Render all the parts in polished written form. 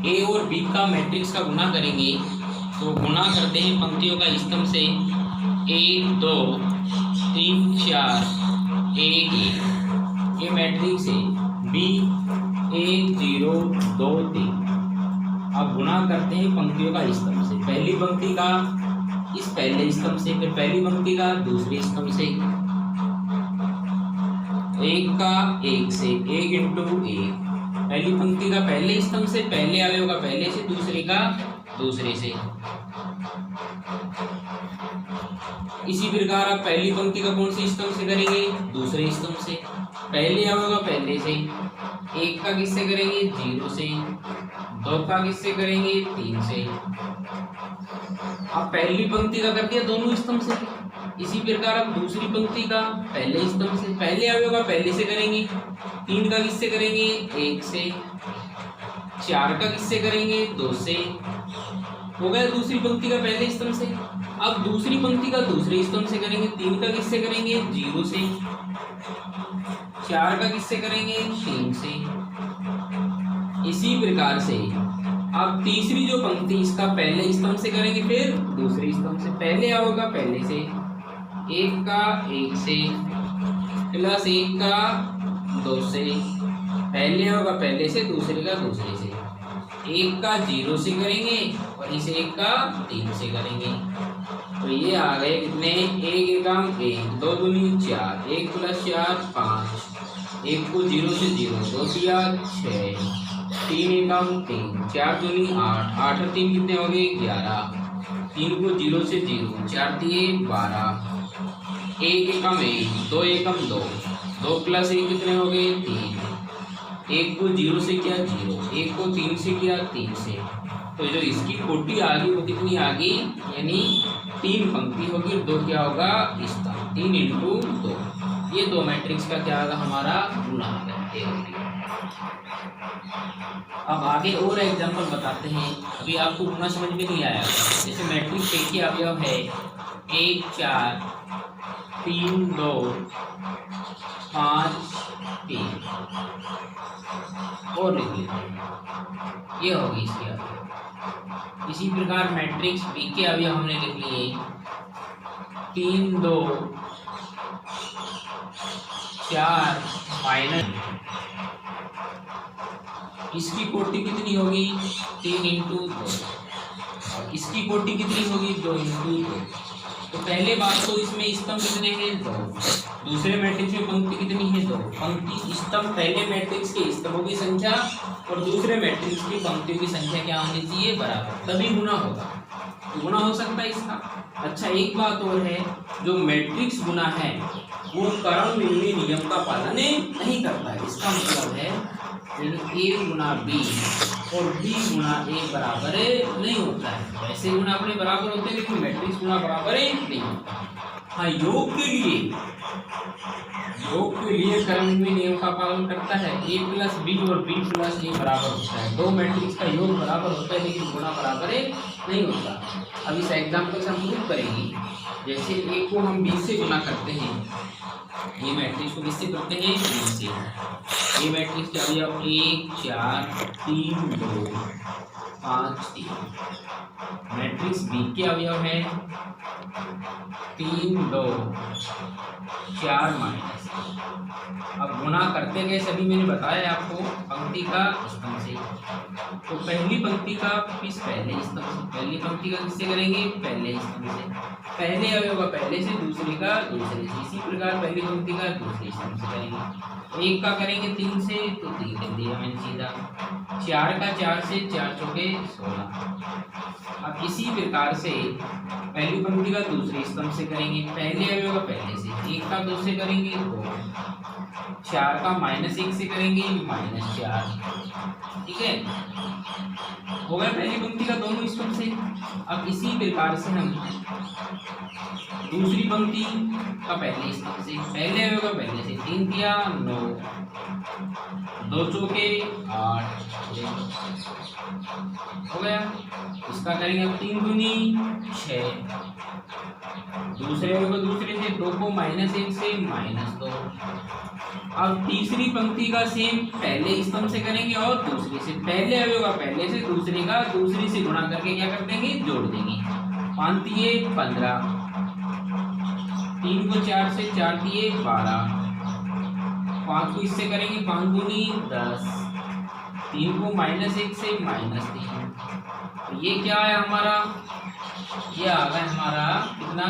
ए और बी का मैट्रिक्स का गुना करेंगे तो गुना करते हैं पंक्तियों का स्तंभ से 1 2 3 4 1 1 ये मैट्रिक्स है। बी 1 0 2 3। अब गुना करते हैं पंक्तियों का स्तंभ से, पहली पंक्ति का इस पहले स्तंभ से, फिर पहली पंक्ति का दूसरे स्तंभ से, एक का एक से, 1 इंटू 1। पहली पंक्ति का पहले स्तंभ से, पहले अवयव का पहले से, दूसरे का दूसरे से। इसी प्रकार आप पहली पंक्ति का कौन से स्तंभ से करेंगे? दूसरे स्तंभ से। पहले अवयव का पहले से, 1 का किससे करेंगे? 0 से। 2 का किससे करेंगे? 3 से। अब पहली पंक्ति का कर दिया दोनों स्तंभ से। इसी प्रकार अब दूसरी पंक्ति का पहले स्तंभ से, पहले अवयव का पहले से करेंगे। 3 का किससे करेंगे? 1 से। 4 का किससे करेंगे? 2 से। हो गया दूसरी पंक्ति का पहले स्तंभ से। अब दूसरी पंक्ति का दूसरे स्तंभ से करेंगे। 3 का किससे करेंगे? 0 से। 4 का किससे करेंगे? 3 से। इसी प्रकार से अब तीसरी जो पंक्ति इसका पहले स्तंभ से करेंगे, फिर दूसरे स्तंभ से। पहले अवयव का पहले से, 1 का 1 से प्लस 1 का 2 से। पहले अवयव का पहले से, दूसरे का दूसरे से। 1 का 0 से करेंगे और इसे 1 का 3 से करेंगे। तो ये आ गए कितने? 1 एकम 1, 2 दूनी 4, 1 प्लस 4 5, 1 को 0 से 0, 2 दिया 6, 3 एकम 3, 4 दूनी 8, 8 और 3 कितने हो गए? 11, 3 को 0 से 0, 4 दिए 12, 1 एकम 1, 2 एकम 2, 2 प्लस 1 कितने हो गए? 3, 1 को 0 से किया 0, 1 को 3 से किया 3 से। तो जो इसकी कोटि आ गई वो कितनी आ गई? यानी 3 पंक्ति होगी, 2 क्या होगा? स्तंभ। 3 इंटू 2, ये 2 मैट्रिक्स का क्या होगा? हमारा गुना आ गया। अब आगे और एग्जांपल बताते हैं। अभी आपको गुना समझ में नहीं आया। जैसे मैट्रिक्स ए के अवयव है 1 4 3 2 5 3, और लिख लेते हैं, ये होगी इसकी अवयव। इसी प्रकार मैट्रिक्स बी के अवयव हमने लिख लिए 3 2 4 माइनस, इसकी कोटि कितनी होगी? 3 इंटू 2, और इसकी कोटि कितनी होगी? 2 इंटू 2। तो पहले बात तो इसमें स्तंभ कितने हैं? 2। दूसरे मैट्रिक्स में पंक्ति कितनी है? 2। पंक्ति स्तंभ पहले मैट्रिक्स के स्तंभों की संख्या और दूसरे मैट्रिक्स की पंक्तियों की संख्या क्या होनी चाहिए? बराबर, तभी गुना होगा। तो गुना हो सकता है इसका। अच्छा, एक बात और है, जो मैट्रिक्स गुना है वो करण मिलनी नियम का पालन नहीं करता है। इसका मतलब है ए गुना बी और बी गुना ए बराबर नहीं होता है। वैसे गुना अपने बराबर होते हैं, लेकिन मैट्रिक्स गुना बराबर नहीं होता। हाँ, योग के लिए करण में नियम का पालन करता है। ए प्लस बी और बी प्लस ए बराबर होता है। 2 मैट्रिक्स का योग बराबर होता है, लेकिन गुना बराबर नहीं होता। अब इस एग्जाम्पल से हम प्रूव करेंगे। जैसे ए को हम बी से गुना करते हैं, ये मैट्रिक्स को किससे करते हैं? बी से। ये मैट्रिक्स क्या दिया? 1 4 3 2 5 3। मैट्रिक्स बी के अवयव है 3 2 4 माइनस। अब गुना करते गए सभी मैंने बताया आपको पंक्ति का स्तंभ से। तो पहली पंक्ति का किस पहले स्तंभ से, पहली पंक्ति का किससे करेंगे? पहले स्तंभ से। पहले अवयव का पहले से, दूसरे का दूसरे से। इसी प्रकार पहली पंक्ति का दूसरे स्तंभ से करेंगे। 1 का करेंगे 3 से, तो 3 कर दिया मैंने सीधा। 4 का 4 से, 4 चौके 16। अब इसी प्रकार से पहली पंक्ति का दूसरे स्तंभ से करेंगे। पहले अवयव का पहले से, 1 का 2 से करेंगे 2, 4 का -1 से करेंगे -4। ठीक है, हो गया पहली पंक्ति का दोनों स्तंभ से। अब इसी प्रकार से हम दूसरी पंक्ति का पहले स्तंभ से, पहले अवयव का पहले से, 3 दिया 9, दो चौके 8 हो गया। इसका करेंगे अब 3 दूनी 6, दूसरे को दूसरे से 2 को -1 से -2। अब तीसरी पंक्ति का सेम पहले स्तंभ से करेंगे और दूसरे से, पहले अवयव का पहले से, दूसरे का दूसरी से गुणा करके क्या कर देंगे, जोड़ देंगे। 5 दिए 15, 3 को 4 से 4 दिए 12, 5 को इससे करेंगे 5 दूनी 10, 3 को -1 से -3। तो ये क्या है हमारा, ये आ गया हमारा कितना,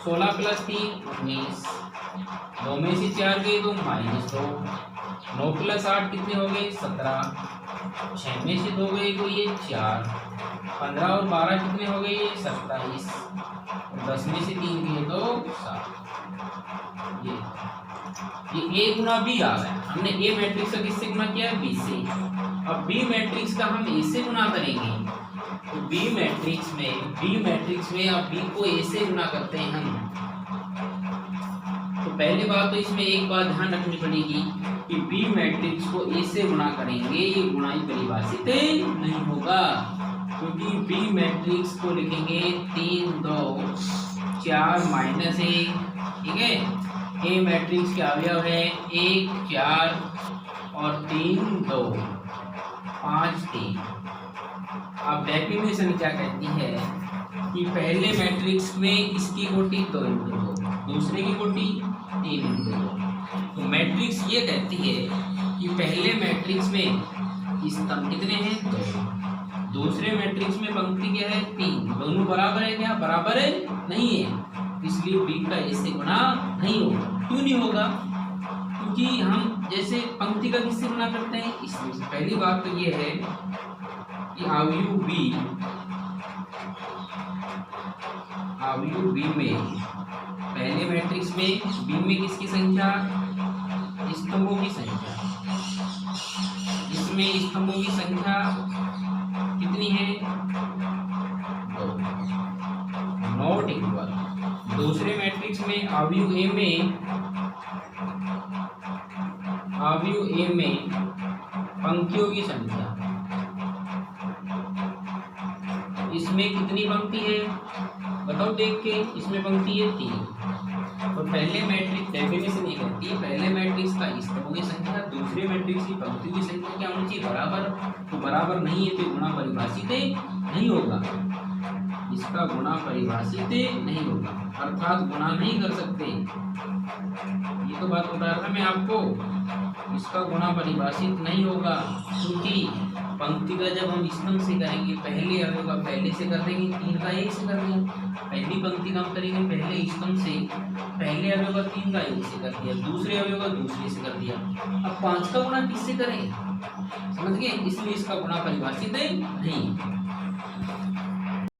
16 + 3 19, 2 में से 4 गए तो -2, 9 + 8 कितने हो गए 17, 6 में से 2 गए तो ये 4, 15 और 12 कितने हो गए 27, और 10 में से 3 गए तो 7। ये A गुना B आ गया। हमने A मैट्रिक्स का किससे गुना किया है, B से। अब B मैट्रिक्स का हम A से गुना करेंगे, तो B मैट्रिक्स में अब B को A से गुना करते हैं हम। तो पहली बात तो इसमें एक बात ध्यान रखनी पड़ेगी कि B मैट्रिक्स को A से गुणा करेंगे, ये गुणाई परिभाषित नहीं होगा, क्योंकि B मैट्रिक्स को लिखेंगे 3 2 4 -1, ठीक है। A मैट्रिक्स के अवयव है 1 4 और 3 2 5 3। अब डेफिनेशन क्या कहती है कि पहले मैट्रिक्स में इसकी कोटि 2 × 2, दूसरे की कोटि 3 × 2। तो मैट्रिक्स ये कहती है कि पहले मैट्रिक्स में स्तंभ कितने हैं 2, दूसरे मैट्रिक्स में पंक्ति क्या है 3, दोनों बराबर है क्या, बराबर है नहीं है, इसलिए B का A से गुणा नहीं होगा। क्यों नहीं होगा, क्योंकि हम जैसे पंक्ति का किससे गुणा करते हैं, इसमें से। पहली बात तो ये है कि अवयव B में, पहले मैट्रिक्स में B में किसकी संख्या, स्तंभों की संख्या, इसमें स्तंभों की संख्या कितनी है 2, नॉट इक्वल। दूसरे मैट्रिक्स में अवयव A में पंक्तियों की संख्या, इसमें कितनी पंक्ति है बताओ देख के, इसमें पंक्ति है 3। तो पहले मैट्रिक्स डेफिनेशन ये कहती है पहले मैट्रिक्स का स्तंभों की संख्या दूसरे मैट्रिक्स की पंक्तियों की संख्या क्या होनी चाहिए, बराबर। तो बराबर नहीं है तो गुणा परिभाषित नहीं होगा, इसका गुणा परिभाषित नहीं होगा, अर्थात गुणा नहीं कर सकते। ये तो बात बता रहा था मैं आपको, इसका गुणा परिभाषित नहीं होगा, क्योंकि पंक्ति का जब हम स्तंभ से करेंगे पहले अवयव का पहले से कर देंगे, 3 का 1 से कर देंगे। पहली पंक्ति का हम करेंगे पहले स्तंभ से, पहले अवयव का 3 का 1 से कर दिया, दूसरे अवयव का दूसरे से कर दिया। अब 5 का गुणा किससे करें, समझ गए, इसलिए इसका गुणा परिभाषित नहीं।